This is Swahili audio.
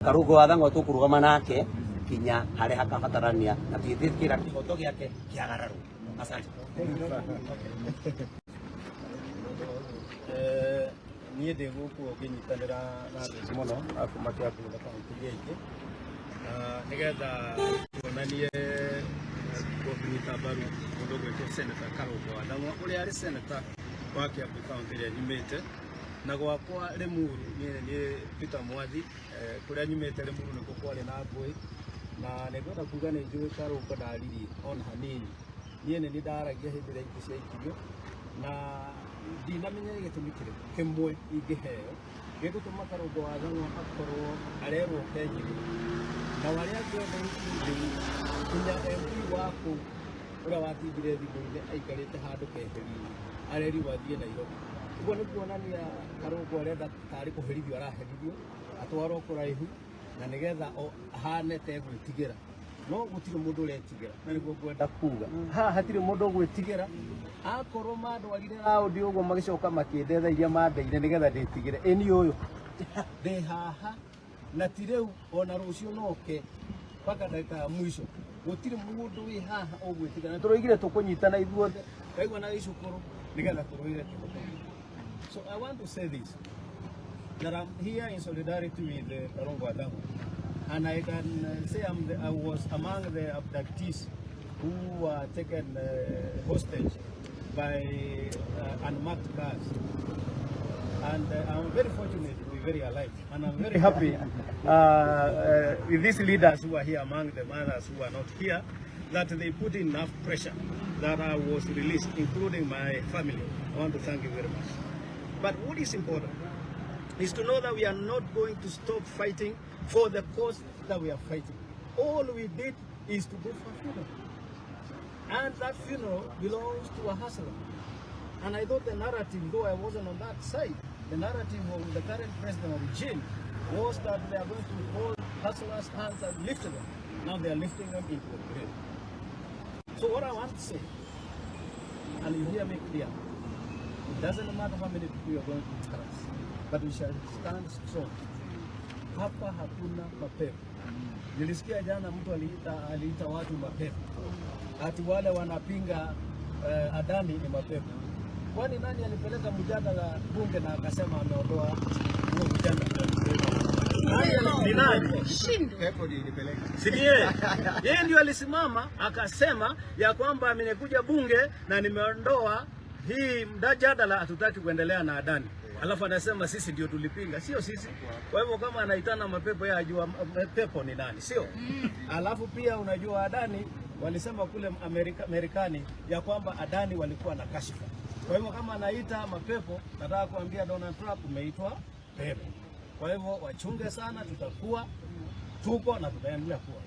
Karugo wathango tukurugama nake kinya hare hakabatarania na twithikira kigoto giake kiagararu. Asante. Niĩ ndĩ gũkũ ngĩnyitanĩra na andũ mũno akuma Kiambu na kaunti ingĩ nĩgetha tuonanie kũnyita mbaru mũndũ gwĩtwo Senator Karugo Wathang'wa ũrĩa arĩ senator wa Kiambu kaunti ĩrĩa nyumĩte, na gwakwa Limuru niĩ Peter Mwathi kũrĩa nyumĩte Limuru nĩkuo kwarĩ na ngũĩ, na nĩngwenda kuga nĩ njũĩ Karugo ndariri ona hanini. Niĩ nĩ ndaragia hĩndĩ ĩrĩa ingĩ ciaikirio na ndinamenya gĩtũmi kĩmwe ingĩheo gĩgũtũma Karugo Wathang'wa akorwo arerwo kenjiri na warĩa ngwenda kinya MP waku ũrĩa watindire thimũ-inĩ aikarĩte handũ keheri-inĩ areri wathiĩ Nairobi. Ũguo nĩ kuonania Karugo arenda tarĩ kũherithio araherithio atwarwo kũraihu na nĩgetha ahane tegwĩtigĩra, no gũtirĩ mũndũ ũretigĩra, na nĩguo ngwenda kuga haha hatirĩ mũndũ ũgwĩtigĩra. Akorwo mandwarire raundi ũguo magĩcoka makĩndetha iria mandeire nĩgetha ndĩtigĩre, ĩni ũyũ ndĩ haha na ti rĩu ona rũciũ noke mpaka ndagĩka ya mũico, gũtirĩ mũndũ wĩ haha ũgwĩtigĩra, na tũroigire tũkũnyitana ithuothe kaigua na gĩcukũrũ nĩgetha tũrũire kĩhoto. So I want to say this, that I'm here in solidarity with Karugo Wathang'wa, and I can say I was among the abductees who were taken hostage by unmarked cars, and I'm very fortunate to be very alive, and I'm very happy with these leaders who are here, among the mothers who are not here, that they put enough pressure that I was released, including my family. I want to thank you very much. But what is important is to know that we are not going to stop fighting for the cause that we are fighting. All we did is to go for a funeral, and that funeral belongs to a hustler. And I thought the narrative, though I wasn't on that side, the narrative of the current president regime was that they are going to hold hustlers' hands and lift them. Now they are lifting them into the grave. So what I want to say, and you hear me clear, it doesn't matter how many people you are going to harass, but we shall stand strong. Hapa hakuna mapepo. Nilisikia jana mtu aliita watu mapepo, ati wale wanapinga Adani ni mapepo. Kwani nani alipeleka mjadala bunge na akasema ameondoa huo mjadala? Ni nani? Pepo ilipeleka. Si yeye ndio alisimama akasema ya kwamba amekuja bunge na nimeondoa hii mjadala, hatutaki kuendelea na Adani. Alafu anasema sisi ndio tulipinga, sio sisi. Kwa hivyo kama anaitana mapepo, yeye ajua pepo ni nani, sio? Alafu pia unajua Adani walisema kule Marekani ya kwamba Adani walikuwa na kashfa. Kwa hivyo kama anaita mapepo, nataka kuambia Donald Trump umeitwa pepo. Kwa hivyo wachunge sana, tuko na tutaendelea kuwa.